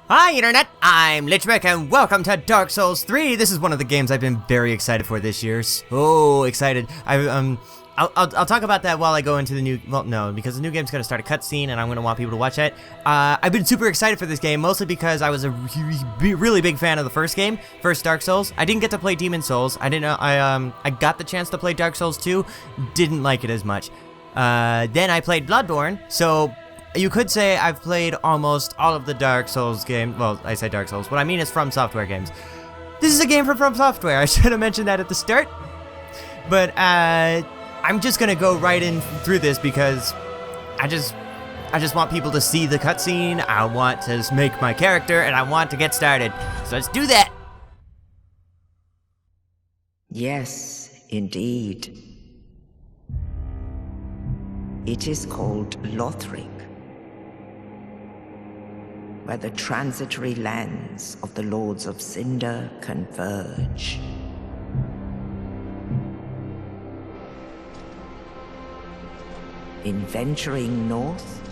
Hi Internet, I'm LichWick and welcome to Dark Souls 3. This is one of the games I've been very excited for this year. So excited. I'll talk about that while I go into the new, well no, because the new game's gonna start a cutscene and I'm gonna want people to watch it. I've been super excited for this game, mostly because I was a really big fan of the first game, first Dark Souls. I didn't get to play Demon Souls. I got the chance to play Dark Souls 2, didn't like it as much. Then I played Bloodborne, so you could say I've played almost all of the Dark Souls games. Well, I say Dark Souls. What I mean is From Software games. This is a game from Software. I should have mentioned that at the start. But I'm just gonna go right in through this because I just want people to see the cutscene. I want to make my character, and I want to get started. So let's do that. Yes, indeed. It is called Lothric, where the transitory lands of the Lords of Cinder converge. In venturing north,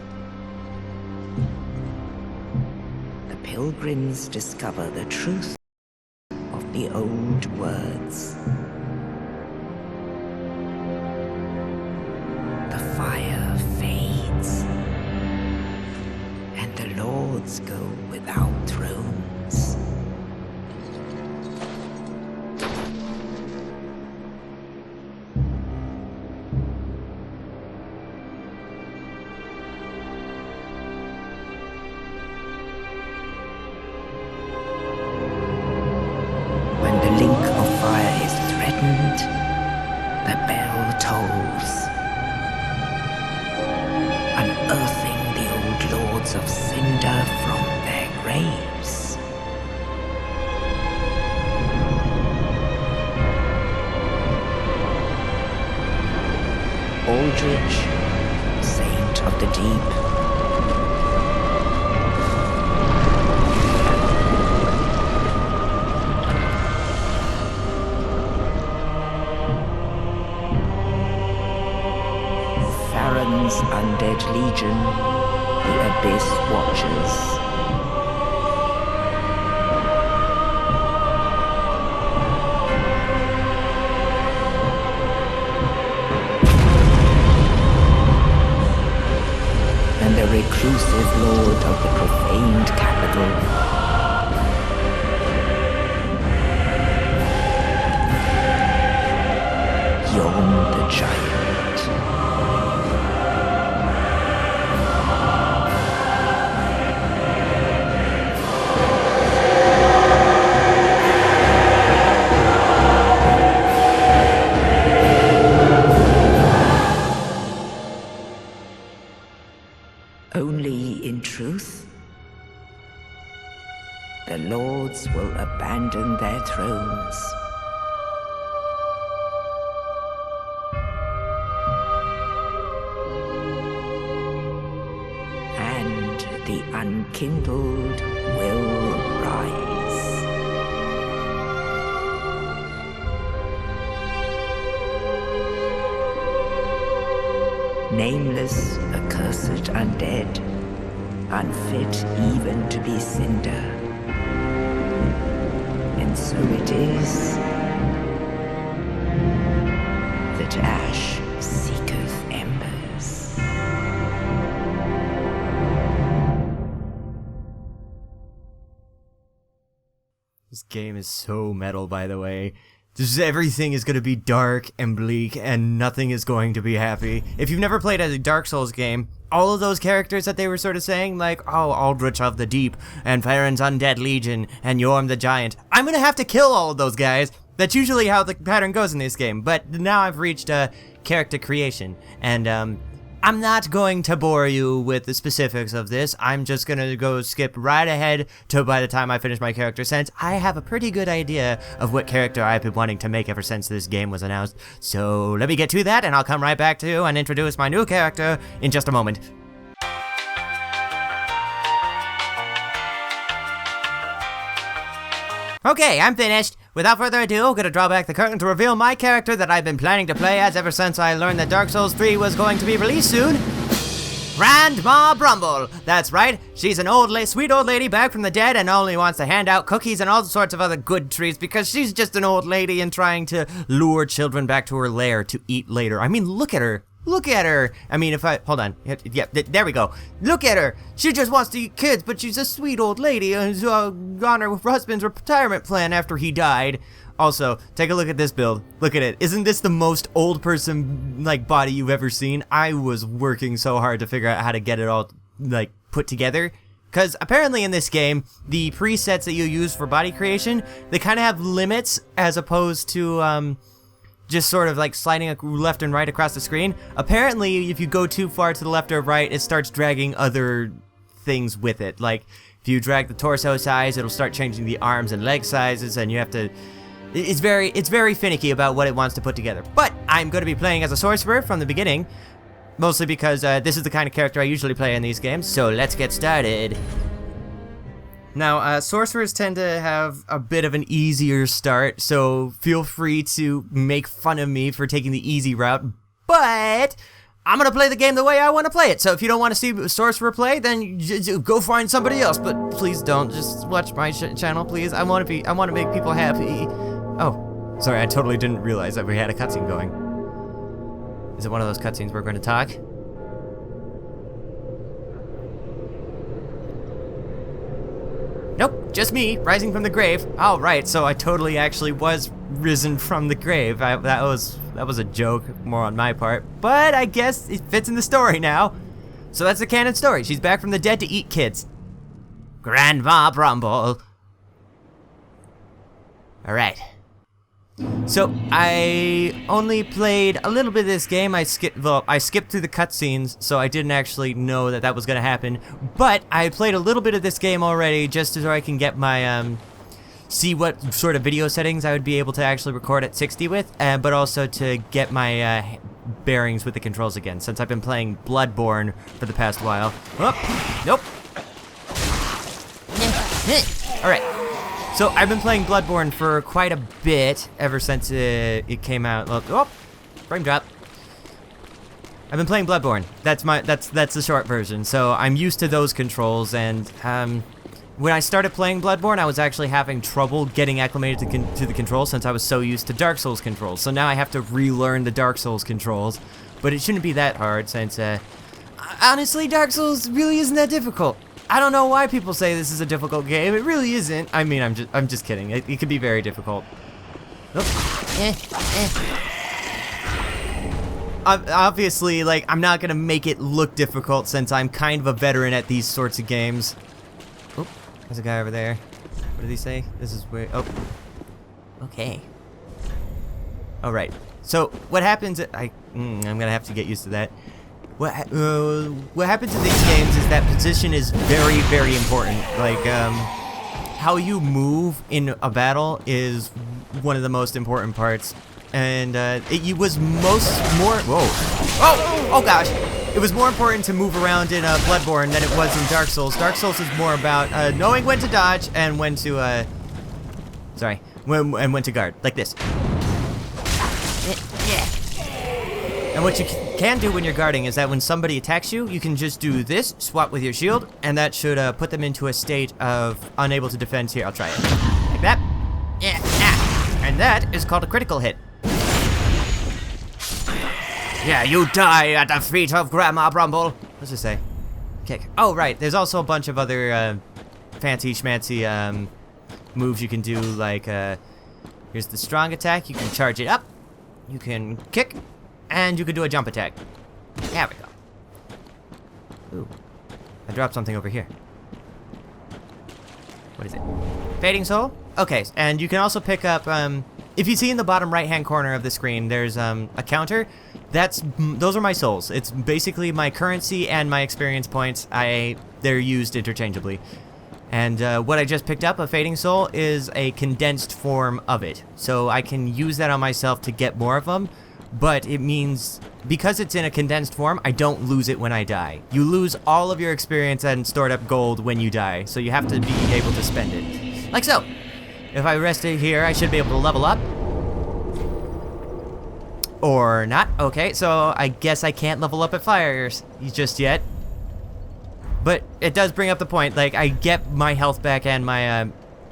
the pilgrims discover the truth of the old words. The fire fades, and the lords go without thrones. When the link of fire is threatened, the bell tolls, unearthing the old Lords of Cinder from their graves. Aldrich, Saint of the Deep, undead legion, the Abyss Watchers. And the reclusive lord of the profaned capital. Yon the Giant. Only in truth, the lords will abandon their thrones. And the Unkindled will rise. Nameless, accursed undead, unfit even to be cinder. And so it is that ash seeketh embers. This game is so metal, by the way. Just everything is going to be dark and bleak, and nothing is going to be happy. If you've never played a Dark Souls game, all of those characters that they were sort of saying, like, oh, Aldrich of the Deep, and Farron's Undead Legion, and Yorm the Giant, I'm going to have to kill all of those guys. That's usually how the pattern goes in this game, but now I've reached character creation, and I'm not going to bore you with the specifics of this. I'm just going to go skip right ahead to by the time I finish my character, since I have a pretty good idea of what character I've been wanting to make ever since this game was announced. So let me get to that, and I'll come right back to you and introduce my new character in just a moment. Okay, I'm finished. Without further ado, I'm gonna draw back the curtain to reveal my character that I've been planning to play as ever since I learned that Dark Souls 3 was going to be released soon. Grandma Brumble. That's right. She's an sweet old lady back from the dead and only wants to hand out cookies and all sorts of other good treats because she's just an old lady and trying to lure children back to her lair to eat later. I mean, look at her. Look at her. I mean, hold on. Yeah, there we go. Look at her. She just wants to eat kids, but she's a sweet old lady who's on her husband's retirement plan after he died. Also, take a look at this build. Look at it. Isn't this the most old person, like, body you've ever seen? I was working so hard to figure out how to get it all, like, put together. Because apparently in this game, the presets that you use for body creation, they kind of have limits as opposed to, just sort of like sliding left and right across the screen. Apparently, if you go too far to the left or right, it starts dragging other things with it. Like, if you drag the torso size, it'll start changing the arms and leg sizes, and you have to... It's very finicky about what it wants to put together. But I'm going to be playing as a sorcerer from the beginning, mostly because this is the kind of character I usually play in these games, so let's get started. Now, sorcerers tend to have a bit of an easier start, so feel free to make fun of me for taking the easy route, but I'm going to play the game the way I want to play it. So if you don't want to see a sorcerer play, then go find somebody else, but please don't. Just watch my channel, please. I want to make people happy. Oh, sorry, I totally didn't realize that we had a cutscene going. Is it one of those cutscenes where we're going to talk? Nope, just me, rising from the grave. Oh, right, so I totally actually was risen from the grave. That was a joke, more on my part. But I guess it fits in the story now. So that's the canon story. She's back from the dead to eat kids. Grandma Brumble. Alright. So, I only played a little bit of this game. I skipped through the cutscenes, so I didn't actually know that was going to happen. But I played a little bit of this game already, just so I can get my, see what sort of video settings I would be able to actually record at 60 with, but also to get my, bearings with the controls again, since I've been playing Bloodborne for the past while. Oh, nope. Alright. So I've been playing Bloodborne for quite a bit ever since it came out. Oh, frame drop. I've been playing Bloodborne. That's the short version. So I'm used to those controls, and when I started playing Bloodborne, I was actually having trouble getting acclimated to the controls since I was so used to Dark Souls controls. So now I have to relearn the Dark Souls controls, but it shouldn't be that hard since honestly, Dark Souls really isn't that difficult. I don't know why people say this is a difficult game. It really isn't. I mean, I'm just kidding. It could be very difficult. Obviously, like, I'm not gonna make it look difficult since I'm kind of a veteran at these sorts of games. Oh, there's a guy over there. What did he say? This is where. Oh, okay. All right. So what happens? I'm gonna have to get used to that. What happens in these games is that position is very, very important. Like, how you move in a battle is one of the most important parts. And it was oh gosh, it was more important to move around in Bloodborne than it was in Dark Souls. Dark Souls is more about knowing when to dodge and when to when to guard, like this. And what you can do when you're guarding is that when somebody attacks you, you can just do this, swap with your shield, and that should put them into a state of unable to defend. Here, I'll try it. Like that. And that is called a critical hit. Yeah, you die at the feet of Grandma Brumble. What's it say? Kick. Oh, right. There's also a bunch of other fancy schmancy moves you can do, like, here's the strong attack. You can charge it up. You can kick. And you could do a jump attack. There we go. Ooh. I dropped something over here. What is it? Fading Soul? Okay, and you can also pick up, if you see in the bottom right-hand corner of the screen, there's a counter. Those are my souls. It's basically my currency and my experience points. They're used interchangeably. And what I just picked up, a Fading Soul, is a condensed form of it. So I can use that on myself to get more of them. But it means, because it's in a condensed form, I don't lose it when I die. You lose all of your experience and stored up gold when you die, so you have to be able to spend it. Like so. If I rest it here, I should be able to level up. Or not. Okay, so I guess I can't level up at fire just yet. But it does bring up the point, like, I get my health back and my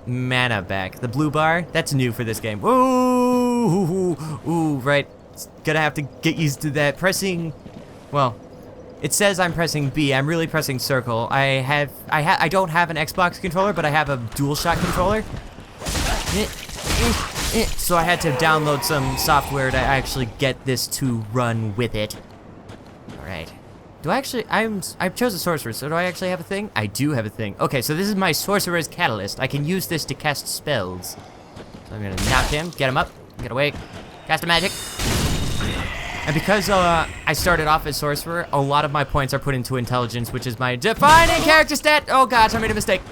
mana back. The blue bar, that's new for this game. Ooh, right. Gonna have to get used to that. Pressing, well, it says I'm pressing B. I'm really pressing circle. I don't have an Xbox controller, but I have a DualShock controller. So I had to download some software to actually get this to run with it. All right. Do I actually? I chose a sorcerer, so do I actually have a thing? I do have a thing. Okay, so this is my sorcerer's catalyst. I can use this to cast spells. So I'm gonna knock him, get him up, get away, cast a magic. And because I started off as sorcerer, a lot of my points are put into intelligence, which is my defining character stat. Oh gosh, I made a mistake.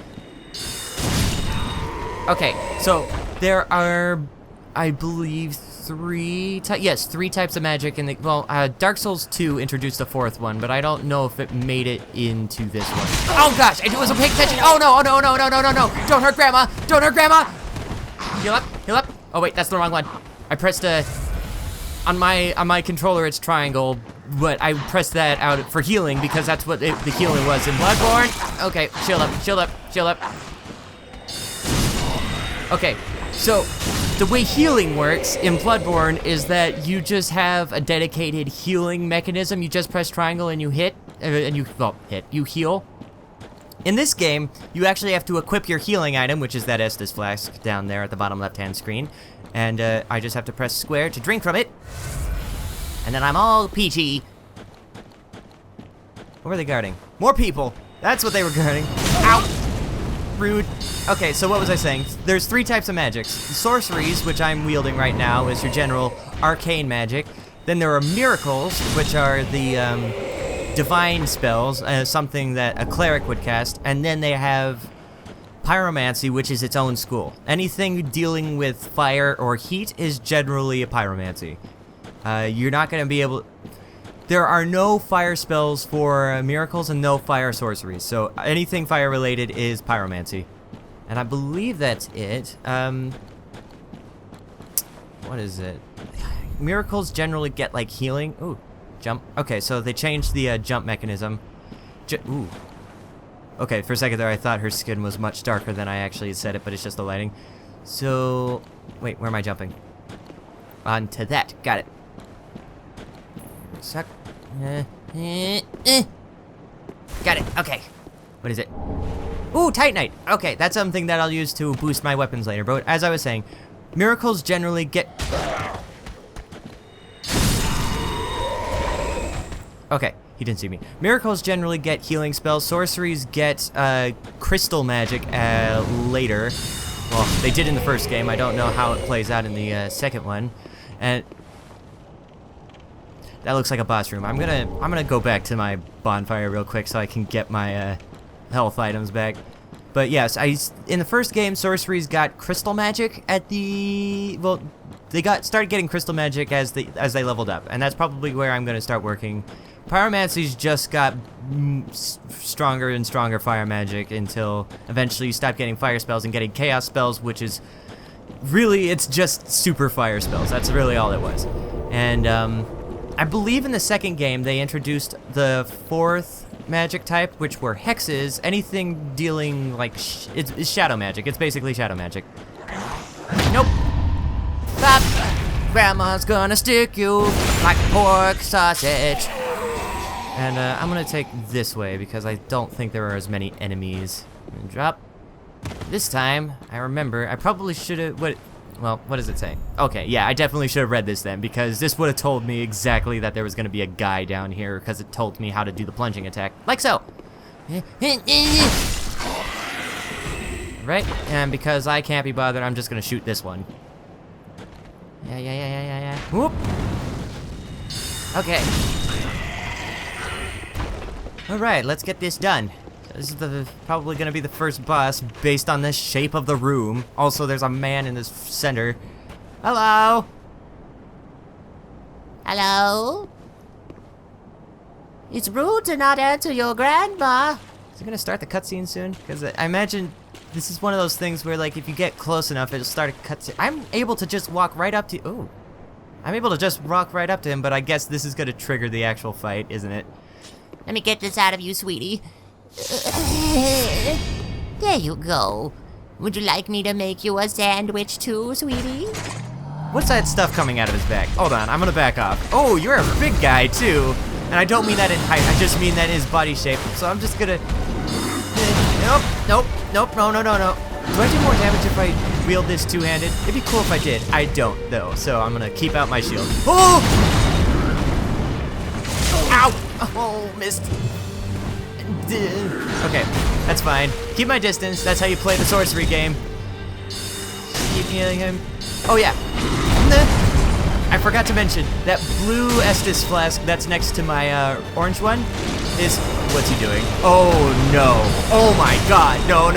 Okay, so there are, I believe, three types of magic in the, well, Dark Souls 2 introduced a fourth one, but I don't know if it made it into this one. Oh gosh, I wasn't paying attention. Oh no, no. Don't hurt grandma, don't hurt grandma. Heal up. Oh wait, that's the wrong one. I pressed on my controller it's triangle, but I pressed that out for healing because that's what the healing was in Bloodborne. Okay, shield up. Okay, so the way healing works in Bloodborne is that you just have a dedicated healing mechanism. You just press triangle and you hit, you heal. In this game, you actually have to equip your healing item, which is that Estus flask down there at the bottom left-hand screen. And I just have to press square to drink from it. And then I'm all peachy. What were they guarding? More people! That's what they were guarding. Ow! Rude. Okay, so what was I saying? There's three types of magics. Sorceries, which I'm wielding right now, is your general arcane magic. Then there are miracles, which are the divine spells, something that a cleric would cast. And then they have pyromancy, which is its own school. Anything dealing with fire or heat is generally a pyromancy. You're not going to be able... There are no fire spells for miracles and no fire sorceries, so anything fire related is pyromancy. And I believe that's it. What is it? Miracles generally get like healing. Ooh, jump. Okay, so they changed the jump mechanism. Ooh. Okay, for a second there I thought her skin was much darker than I actually said it, but it's just the lighting. So, wait, where am I jumping? Onto that. Got it. Suck. Got it. Okay. What is it? Ooh, Titanite. Okay, that's something that I'll use to boost my weapons later. But as I was saying, miracles generally get... Okay, he didn't see me. Miracles generally get healing spells. Sorceries get crystal magic later. Well, they did in the first game. I don't know how it plays out in the second one. And that looks like a boss room. I'm gonna go back to my bonfire real quick so I can get my health items back. But yes, in the first game, sorceries got crystal magic at the, well, they started getting crystal magic as they leveled up, and that's probably where I'm gonna start working. Pyromancy's just got stronger and stronger fire magic until eventually you stop getting fire spells and getting chaos spells, which is really, it's just super fire spells. That's really all it was. And I believe in the second game they introduced the fourth magic type, which were hexes. Anything dealing like it's shadow magic. It's basically shadow magic. Nope. Stop. Grandma's gonna stick you like pork sausage. And I'm gonna take this way because I don't think there are as many enemies. And drop. This time, I remember, I probably should have, well, what does it say? Okay, yeah, I definitely should have read this then, because this would have told me exactly that there was going to be a guy down here, because it told me how to do the plunging attack, like so. Right, and because I can't be bothered, I'm just going to shoot this one. Yeah. Whoop. Okay. Alright, let's get this done. This is probably going to be the first boss based on the shape of the room. Also, there's a man in this center. Hello? Hello? It's rude to not answer your grandma. Is it going to start the cutscene soon? Because I imagine this is one of those things where, like, if you get close enough, it'll start a cutscene. I'm able to just walk right up to... Ooh. I'm able to just walk right up to him, but I guess this is going to trigger the actual fight, isn't it? Let me get this out of you, sweetie. There you go. Would you like me to make you a sandwich too, sweetie? What's that stuff coming out of his back? Hold on, I'm gonna back off. Oh, you're a big guy too. And I don't mean that in height, I just mean that in his body shape. So I'm just gonna... Nope, no. Do I do more damage if I wield this two-handed? It'd be cool if I did. I don't, though, so I'm gonna keep out my shield. Oh! Ow! Oh, missed. Okay, that's fine. Keep my distance. That's how you play the sorcery game. Keep healing him. Oh, yeah. I forgot to mention, that blue Estus flask that's next to my orange one is... What's he doing? Oh, no. Oh, my God. No.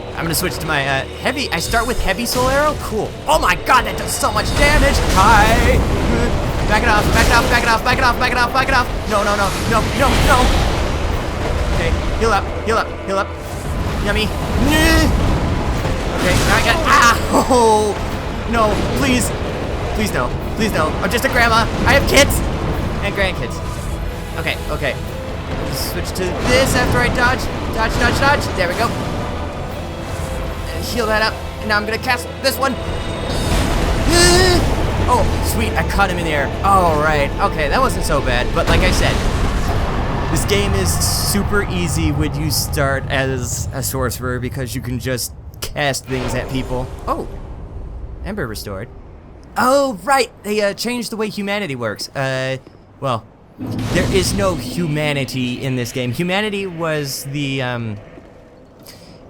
I'm gonna switch to my heavy. I start with heavy soul arrow? Cool. Oh, my God, that does so much damage. Hi. Back it off. No. Okay, heal up. Yummy. Okay, now I got... Oh, no, please no. I'm just a grandma. I have kids and grandkids. Okay. Switch to this after I dodge. There we go. And heal that up. And now I'm gonna cast this one. Oh, sweet, I caught him in the air. All right, okay, that wasn't so bad. But like I said, this game is super easy when you start as a sorcerer because you can just cast things at people. Oh, Ember restored. Oh, right, they changed the way humanity works. Well, there is no humanity in this game. Humanity was the, in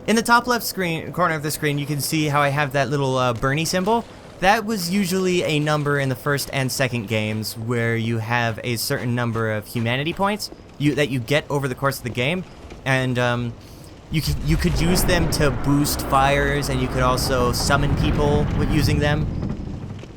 the top left corner of the screen, you can see how I have that little Bernie symbol. That was usually a number in the first and second games where you have a certain number of humanity points that you get over the course of the game, and you could use them to boost fires, and you could also summon people with using them.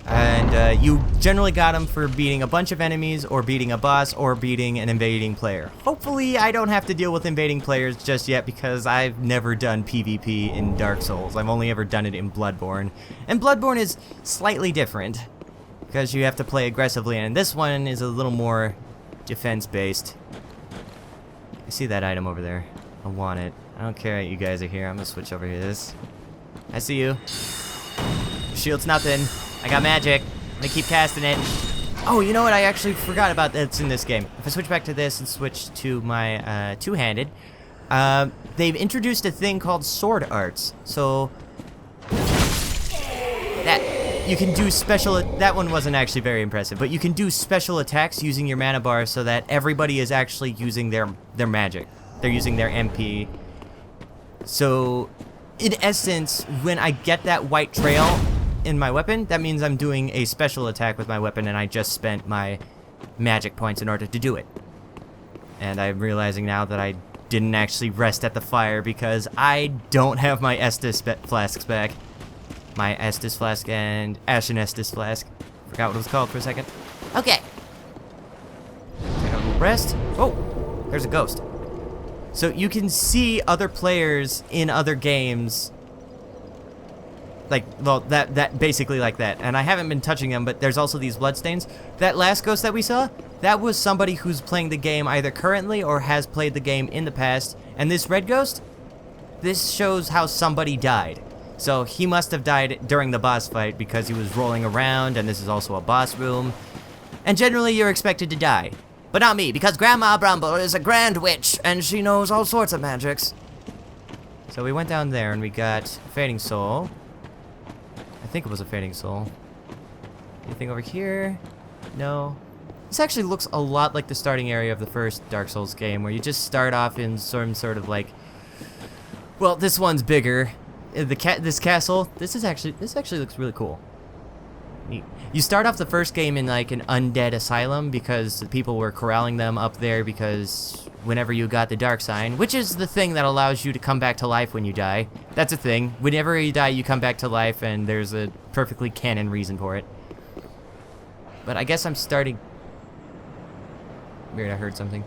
And you generally got them for beating a bunch of enemies, or beating a boss, or beating an invading player. Hopefully I don't have to deal with invading players just yet, because I've never done PvP in Dark Souls. I've only ever done it in Bloodborne. And Bloodborne is slightly different, because you have to play aggressively, and this one is a little more defense-based. I see that item over there. I want it. I don't care that you guys are here. I'm gonna switch over to this. I see you. Shield's nothing. I got magic. I'm gonna keep casting it. Oh, you know what? I actually forgot about that's in this game. If I switch back to this and switch to my two-handed, they've introduced a thing called sword arts. So that you can do special. That one wasn't actually very impressive, but you can do special attacks using your mana bar, so that everybody is actually using their magic. They're using their MP. So, in essence, when I get that white trail in my weapon, that means I'm doing a special attack with my weapon, and I just spent my magic points in order to do it. And I'm realizing now that I didn't actually rest at the fire because I don't have my Estus flasks back. My Estus flask and ashen Estus flask. Forgot what it was called for a second. Okay. Take a little rest. Oh, there's a ghost. So you can see other players in other games. Like, well, that basically like that. And I haven't been touching them, but there's also these bloodstains. That last ghost that we saw, that was somebody who's playing the game either currently or has played the game in the past. And this red ghost, this shows how somebody died. So he must have died during the boss fight because he was rolling around, and this is also a boss room. And generally you're expected to die. But not me, because Grandma Brumble is a grand witch, and she knows all sorts of magics. So we went down there, and we got Fading Soul. I think it was a Fading Soul. Anything over here? No. This actually looks a lot like the starting area of the first Dark Souls game, where you just start off in some sort of like... Well, this one's bigger. This castle, this actually looks really cool. You start off the first game in like an undead asylum because people were corralling them up there because whenever you got the dark sign, which is the thing that allows you to come back to life when you die. That's a thing. Whenever you die, you come back to life, and there's a perfectly canon reason for it. But I guess I'm starting... Weird, I heard something.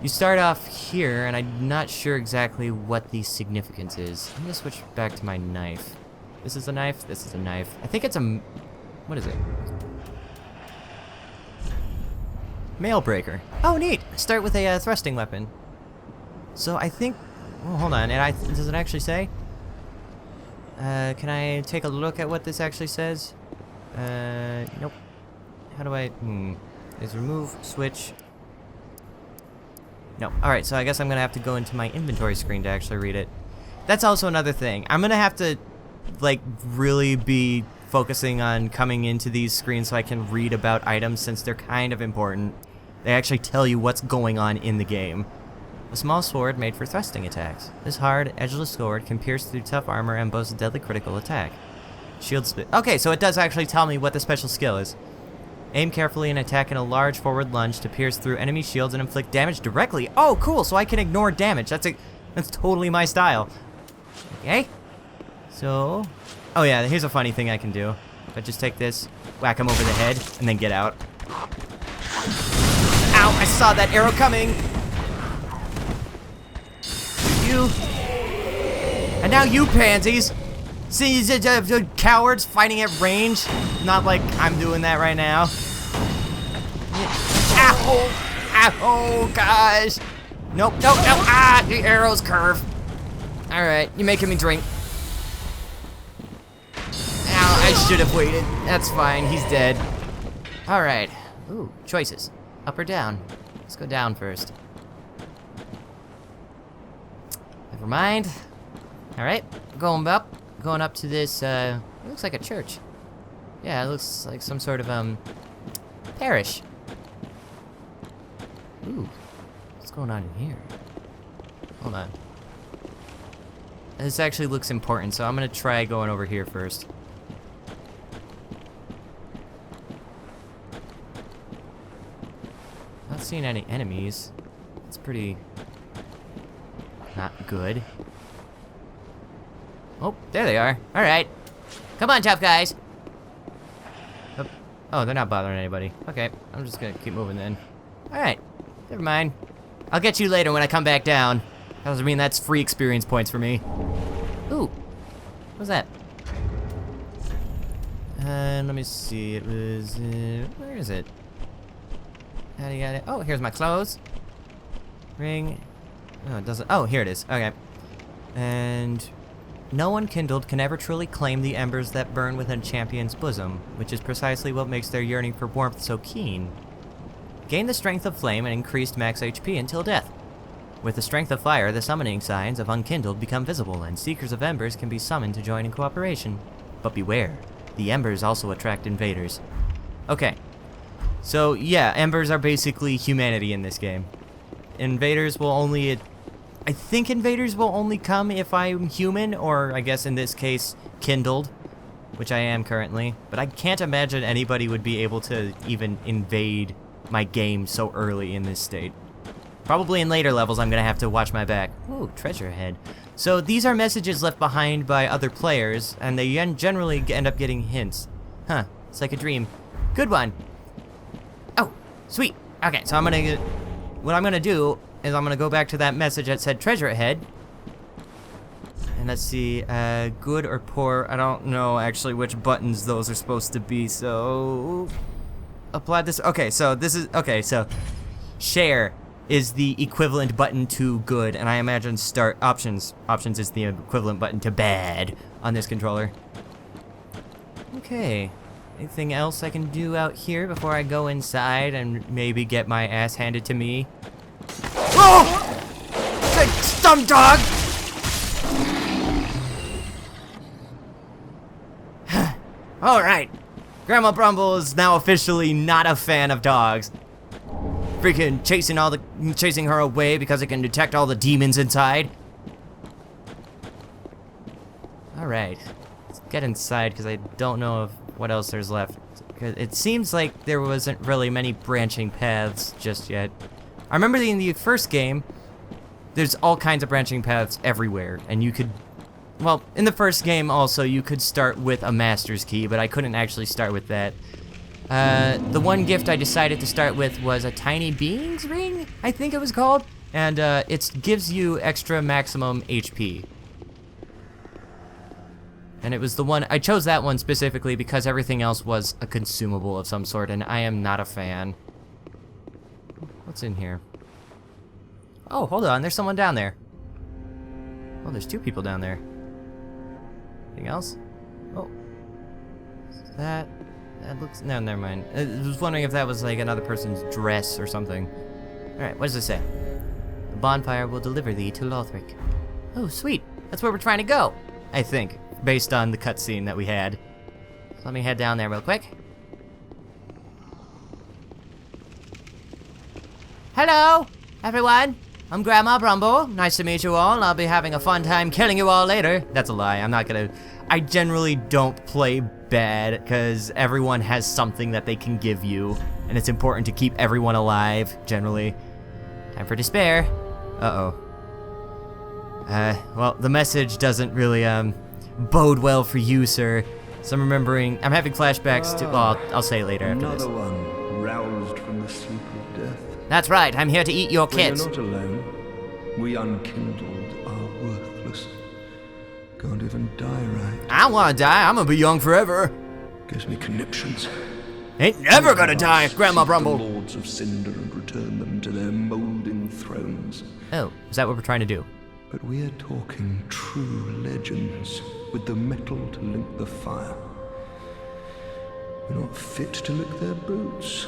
You start off here, and I'm not sure exactly what the significance is. I'm gonna switch back to my knife. This is a knife, this is a knife. I think it's a... What is it? Mail breaker. Oh, neat. Start with a thrusting weapon. So I think... Oh, hold on. Does it actually say? Can I take a look at what this actually says? Nope. How do I... Is remove, switch... No. Alright, so I guess I'm gonna have to go into my inventory screen to actually read it. That's also another thing. I'm gonna have to, like, really be focusing on coming into these screens so I can read about items since they're kind of important. They actually tell you what's going on in the game. A small sword made for thrusting attacks. This hard, edgeless sword can pierce through tough armor and boasts a deadly critical attack. Shield split. Okay, so it does actually tell me what the special skill is. Aim carefully and attack in a large forward lunge to pierce through enemy shields and inflict damage directly. Oh, cool, so I can ignore damage. That's totally my style. Okay. So... Oh yeah, here's a funny thing I can do. If I just take this, whack him over the head, and then get out. Ow, I saw that arrow coming! You... And now you pansies! See, cowards fighting at range. Not like I'm doing that right now. Ow! Ow, gosh! Nope, nope, nope! Ah, the arrows curve. Alright, you're making me drink. Ow, I should have waited. That's fine, he's dead. Alright. Ooh, choices. Up or down? Let's go down first. Never mind. Alright, going up to this, it looks like a church. Yeah, it looks like some sort of, parish. Ooh, what's going on in here? Hold on. This actually looks important, so I'm gonna try going over here first. Not seeing any enemies. It's pretty... not good. Oh, there they are. Alright. Come on, tough guys. Oh, they're not bothering anybody. Okay, I'm just gonna keep moving then. Alright, never mind. I'll get you later when I come back down. I mean, that's free experience points for me. Ooh, what's that? Let me see, it was, where is it? How do you get it? Oh, here's my clothes. Ring. Oh, it doesn't, oh, here it is, okay. And... No Unkindled can ever truly claim the embers that burn within a champion's bosom, which is precisely what makes their yearning for warmth so keen. Gain the strength of flame and increased max HP until death. With the strength of fire, the summoning signs of Unkindled become visible, and seekers of embers can be summoned to join in cooperation. But beware, the embers also attract invaders. Okay, so yeah, embers are basically humanity in this game. Invaders will only... I think invaders will only come if I'm human, or I guess in this case, kindled, which I am currently. But I can't imagine anybody would be able to even invade my game so early in this state. Probably in later levels I'm gonna have to watch my back. Ooh, treasure head. So these are messages left behind by other players, and they generally end up getting hints. Huh, it's like a dream. Good one. Oh, sweet. Okay, so what I'm gonna do is I'm gonna go back to that message that said treasure ahead. And let's see, good or poor. I don't know actually which buttons those are supposed to be, so... Apply this, okay, so this is, okay, so... Share is the equivalent button to good, and I imagine start options is the equivalent button to bad on this controller. Okay, anything else I can do out here before I go inside and maybe get my ass handed to me? Oh! That dumb dog! Alright. Grandma Brumble is now officially not a fan of dogs. Freaking chasing her away because it can detect all the demons inside. Alright. Let's get inside because I don't know what else there's left. It seems like there wasn't really many branching paths just yet. I remember in the first game, there's all kinds of branching paths everywhere, and you could, well, in the first game also, you could start with a master's key, but I couldn't actually start with that. The one gift I decided to start with was a tiny being's ring, I think it was called, and it gives you extra maximum HP. And it was the one, I chose that one specifically because everything else was a consumable of some sort, and I am not a fan. What's in here? Oh, hold on. There's someone down there. Oh, there's 2 people down there. Anything else? Oh. That looks... No, never mind. I was wondering if that was like another person's dress or something. Alright, what does this say? The bonfire will deliver thee to Lothric. Oh, sweet. That's where we're trying to go, I think, based on the cutscene that we had. So let me head down there real quick. Hello, everyone. I'm Grandma Brumble. Nice to meet you all. I'll be having a fun time killing you all later. That's a lie. I'm not gonna... I generally don't play bad because everyone has something that they can give you, and it's important to keep everyone alive, generally. Time for despair. Uh-oh. Well, the message doesn't really, bode well for you, sir. So I'm remembering... I'm having flashbacks to... Well, I'll say later after this. Another one roused from the sleep of death. That's right. I'm here to eat your kids. We're not alone. We Unkindled are worthless. Can't even die right. I want to die. I'm gonna be young forever. Gives me conniptions. Ain't never gonna die, Grandma Brumble. The Lords of Cinder and return them to their moulding thrones. Oh, is that what we're trying to do? But we are talking true legends with the metal to link the fire. We're not fit to lick their boots.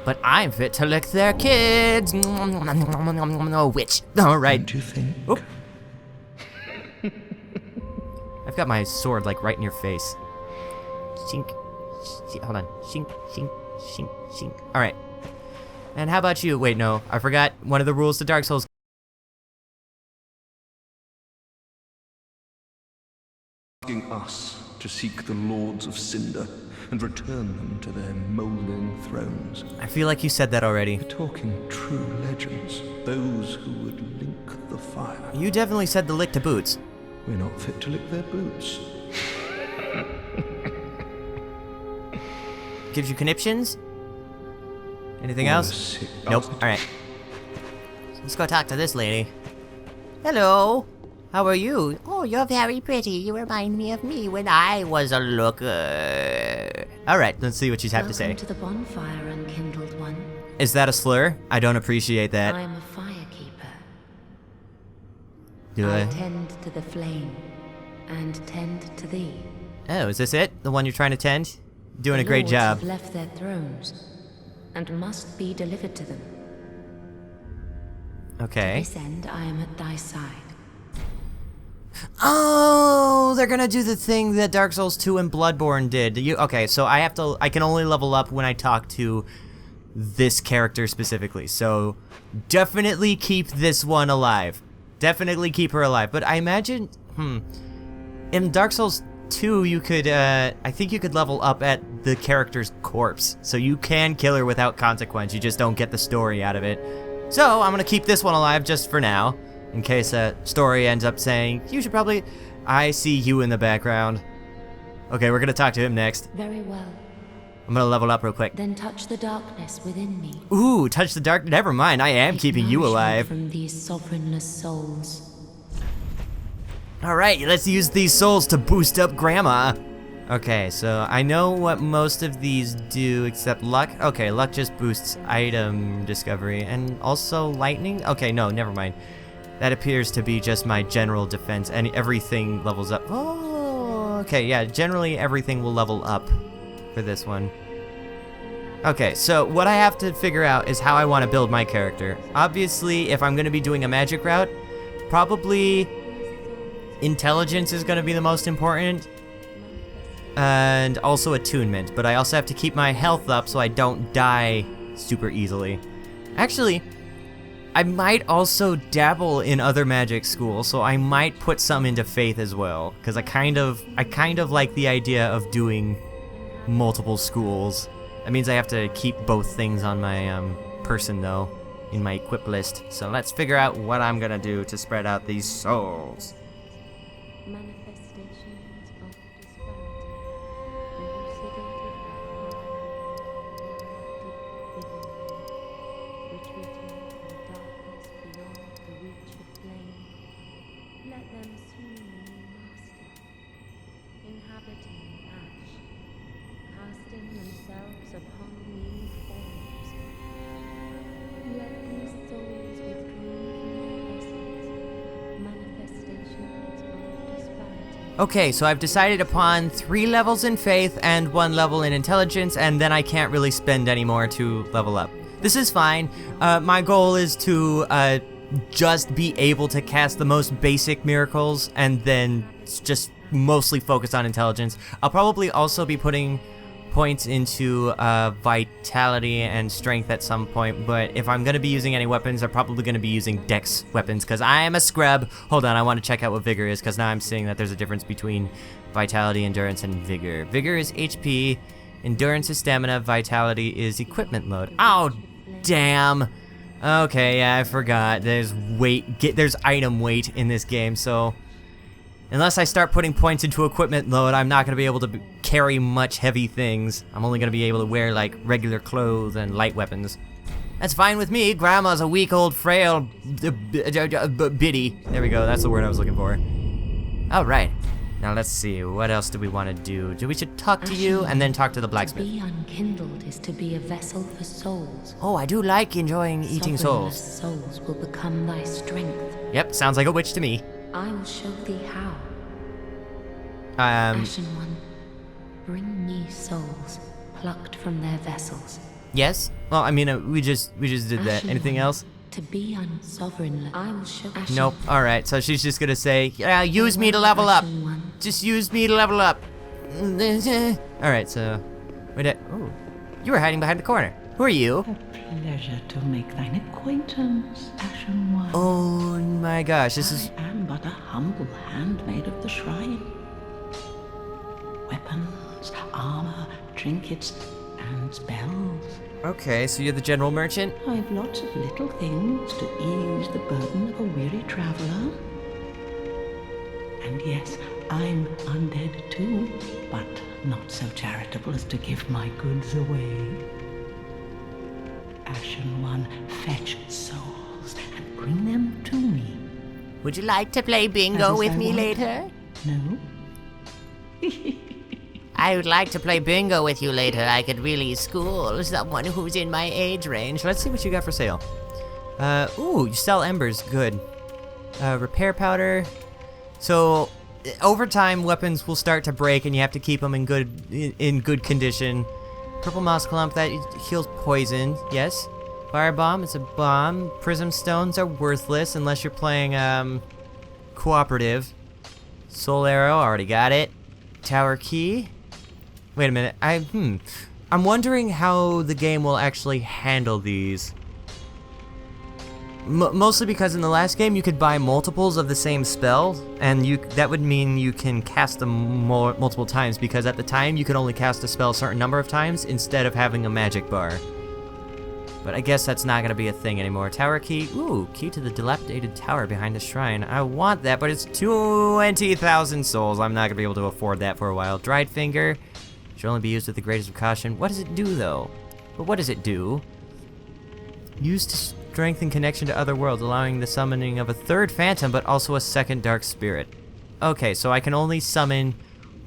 But I'm fit to lick their kids. Oh, witch. All right. Don't you think? Oh. I've got my sword like right in your face. Shink. Hold on. Shink, shink, shink, shink. All right. And how about you? Wait, no. I forgot one of the rules to Dark Souls. Asking us to seek the Lords of Cinder and return them to their moulding thrones. I feel like you said that already. We're talking true legends, those who would link the fire. You definitely said the lick to boots. We're not fit to lick their boots. Gives you conniptions? Anything What a else? sick Nope. bastard. Alright. Let's go talk to this lady. Hello. How are you? Oh, you're very pretty. You remind me of me when I was a looker. Alright, let's see what she's have to say. Welcome to the bonfire, Unkindled one. Is that a slur? I don't appreciate that. I am a firekeeper. Do I I? tend to the flame and tend to thee. Oh, is this it? The one you're trying to tend? Doing a great The job. lords have left their thrones and must be delivered to them. To Okay. this end, I am at thy side. Oh, they're gonna do the thing that Dark Souls 2 and Bloodborne did. Okay, so I can only level up when I talk to this character specifically. So definitely keep this one alive. Definitely keep her alive. But I imagine, in Dark Souls 2, you could, I think you could level up at the character's corpse. So you can kill her without consequence. You just don't get the story out of it. So I'm gonna keep this one alive just for now. In case a story ends up saying, you should probably... I see you in the background. Okay, we're gonna talk to him next. Very well. I'm gonna level up real quick. Then touch the darkness within me. Ooh, touch the dark... Never mind, I am Take keeping you nourishment alive. from these sovereignless souls. Alright, let's use these souls to boost up Grandma. Okay, so I know what most of these do except luck. Okay, luck just boosts item discovery. And also lightning? Okay, no, never mind. That appears to be just my general defense, and everything levels up. Oh, okay, yeah, generally everything will level up for this one. Okay, so what I have to figure out is how I want to build my character. Obviously, if I'm going to be doing a magic route, probably intelligence is going to be the most important, and also attunement, but I also have to keep my health up so I don't die super easily. Actually, I might also dabble in other magic schools, so I might put some into faith as well, because I kind of like the idea of doing multiple schools. That means I have to keep both things on my person though, in my equip list. So let's figure out what I'm gonna do to spread out these souls. Manifestations of themselves upon new forms. Let Okay, so I've decided upon 3 levels in faith and 1 level in intelligence, and then I can't really spend any more to level up. This is fine. My goal is to just be able to cast the most basic miracles and then just mostly focus on intelligence. I'll probably also be putting points into vitality and strength at some point, but if I'm going to be using any weapons, I'm probably going to be using dex weapons because I am a scrub. Hold on, I want to check out what vigor is because now I'm seeing that there's a difference between vitality, endurance, and vigor. Vigor is HP, endurance is stamina, vitality is equipment load. Oh, damn. Okay, yeah, I forgot. There's there's item weight in this game, so unless I start putting points into equipment load, I'm not going to be able to carry much heavy things. I'm only going to be able to wear, like, regular clothes and light weapons. That's fine with me. Grandma's a weak, old, frail biddy. There we go. That's the word I was looking for. All right. Now, let's see. What else do we want to do? We should talk to you and then talk to the blacksmith. To be unkindled is to be a vessel for souls. Oh, I do like enjoying eating souls. Souls will become thy strength. Yep, sounds like a witch to me. I will show thee how. Ashen one, bring me souls plucked from their vessels. Yes? Well, I mean, we just did that. Ashen Anything one, else? To be unsovereign, I will show. Ashen. Nope. All right. So she's just gonna say, "Yeah, use me to level up. Ashen one. Just use me to level up." All right. So, wait. Oh, you were hiding behind the corner. Who are you? A pleasure to make thine acquaintance, Ashen One. Oh my gosh, this is. I am but a humble handmaid of the shrine. Weapons, armor, trinkets, and spells. Okay, so you're the general merchant? I've lots of little things to ease the burden of a weary traveler. And yes, I'm undead too, but not so charitable as to give my goods away. Ashen One, fetch souls and bring them to me. Would you like to play bingo As with I me want. later? No? I would like to play bingo with you later. I could really school someone who's in my age range. Let's see what you got for sale. Ooh, you sell embers. Good. Repair powder. So, over time, weapons will start to break, and you have to keep them in good condition. Purple moss clump that heals poison. Yes. Firebomb. It's a bomb. Prism stones are worthless unless you're playing cooperative. Soul arrow. Already got it. Tower key. Wait a minute. I'm wondering how the game will actually handle these. Mostly because in the last game you could buy multiples of the same spell, and that would mean you can cast them multiple times, because at the time you could only cast a spell a certain number of times instead of having a magic bar. But I guess that's not going to be a thing anymore. Tower key. Ooh, key to the dilapidated tower behind the shrine. I want that, but it's 20,000 souls. I'm not going to be able to afford that for a while. Dried finger. Should only be used with the greatest of caution. What does it do, though? But what does it do? Used to strengthen connection to other worlds, allowing the summoning of a third phantom, but also a second dark spirit. Okay, so I can only summon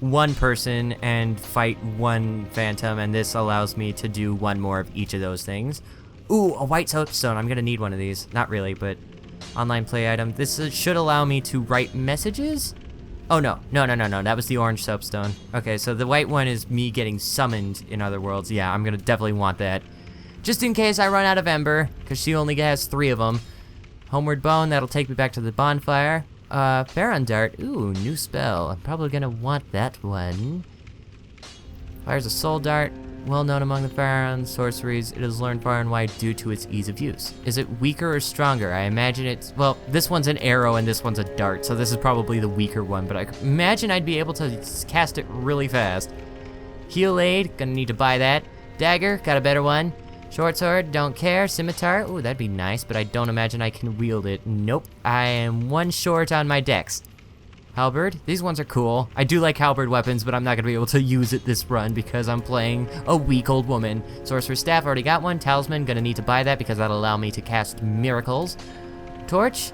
one person and fight one phantom, and this allows me to do one more of each of those things. Ooh, a white soapstone. I'm gonna need one of these. Not really, but online play item. This should allow me to write messages? Oh, no. No. That was the orange soapstone. Okay, so the white one is me getting summoned in other worlds. Yeah, I'm gonna definitely want that. Just in case I run out of Ember, because she only has 3 of them. Homeward Bone, that'll take me back to the bonfire. Pharaon Dart. Ooh, new spell. I'm probably gonna want that one. Fires a soul dart. Well known among the Pharaon sorceries, it is learned far and wide due to its ease of use. Is it weaker or stronger? I imagine it's... Well, this one's an arrow and this one's a dart, so this is probably the weaker one, but I imagine I'd be able to cast it really fast. Heal aid, gonna need to buy that. Dagger, got a better one. Short sword, don't care. Scimitar, ooh, that'd be nice, but I don't imagine I can wield it. Nope, I am 1 short on my dex. Halberd, these ones are cool. I do like halberd weapons, but I'm not gonna be able to use it this run because I'm playing a weak old woman. Sorcerer's Staff, already got one. Talisman, gonna need to buy that because that'll allow me to cast miracles. Torch,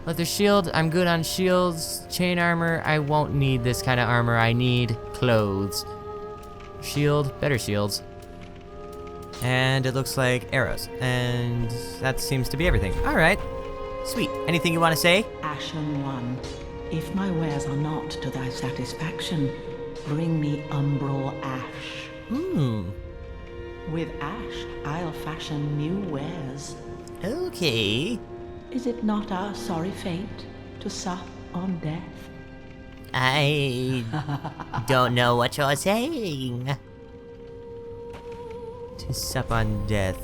Leather shield, I'm good on shields. Chain armor, I won't need this kind of armor. I need clothes. Shield, better shields. And it looks like arrows. And that seems to be everything. All right. Sweet. Anything you want to say? Ashen One, If my wares are not to thy satisfaction, bring me umbral ash. With ash, I'll fashion new wares. Okay. Is it not our sorry fate to sup on death? I don't know what you're saying. To sup on death.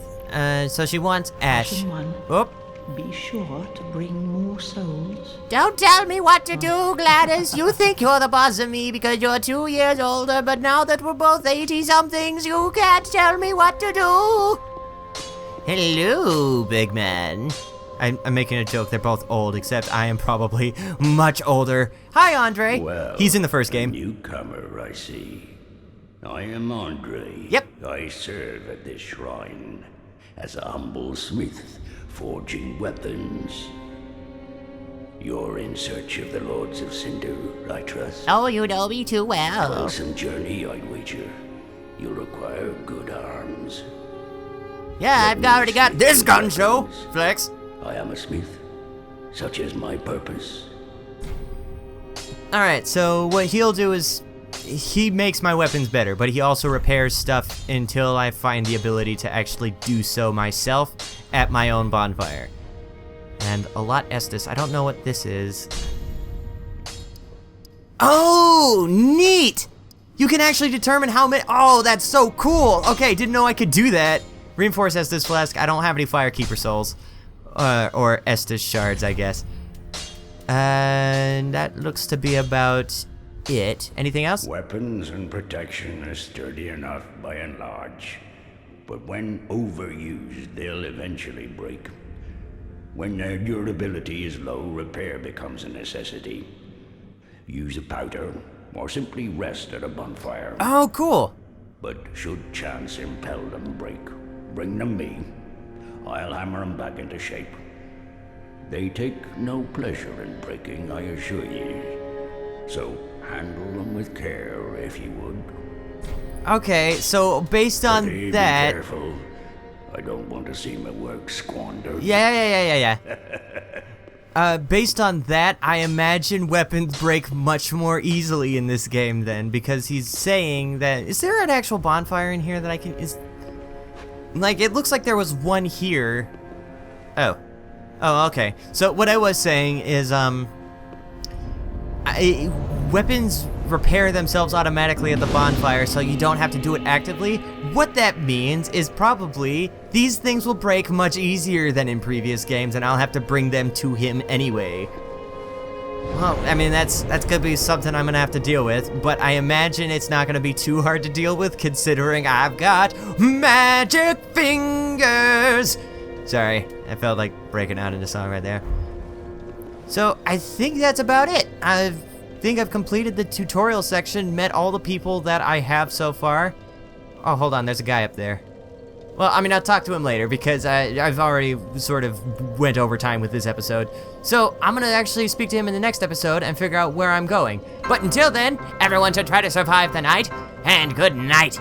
So she wants ash. Ashen one, Oh, be sure to bring more souls. Don't tell me what to do, Gladys. You think you're the boss of me because you're 2 years older, but now that we're both 80-somethings, you can't tell me what to do. hello, big man. I'm making a joke. They're both old, except I am probably much older. Hi, Andre. Well, He's in the first game. Newcomer, I see. I am Andre. Yep. I serve at this shrine as a humble smith, forging weapons. You're in search of the Lords of Cinder, I trust. Oh, you know me too well. Awesome journey, I'd wager. You'll require good arms. Yeah, I've already got this gun show. Flex. I am a smith. Such is my purpose. Alright, so what he'll do is he makes my weapons better, but he also repairs stuff until I find the ability to actually do so myself at my own bonfire. And a lot Estes. I don't know what this is. Oh, neat! You can actually determine how many. Oh, that's so cool! Okay, didn't know I could do that. Reinforce Estes Flask. I don't have any Firekeeper Souls. Or Estes Shards, I guess. And that looks to be about it. Anything else? Weapons and protection are sturdy enough by and large, but when overused, they'll eventually break. When their durability is low, repair becomes a necessity. Use a powder, or simply rest at a bonfire. Oh, cool. But should chance impel them break, bring them me. I'll hammer them back into shape. They take no pleasure in breaking, I assure ye. So handle them with care, if you would. Okay, so based on Be that. careful. I don't want to see my work squandered. Yeah. Based on that, I imagine weapons break much more easily in this game then, because he's saying that. Is there an actual bonfire in here that I can? Like, it looks like there was one here. Oh, okay. So what I was saying is, weapons repair themselves automatically at the bonfire, so you don't have to do it actively. What that means is probably these things will break much easier than in previous games, and I'll have to bring them to him anyway. Well, I mean, that's gonna be something I'm gonna have to deal with, but I imagine it's not gonna be too hard to deal with, considering I've got magic fingers. Sorry, I felt like breaking out into song right there. So I think that's about it. I think I've completed the tutorial section, met all the people that I have so far. Oh, hold on, there's a guy up there. Well, I mean, I'll talk to him later because I've already sort of went over time with this episode. So I'm gonna actually speak to him in the next episode and figure out where I'm going. But until then, everyone should try to survive the night, and good night.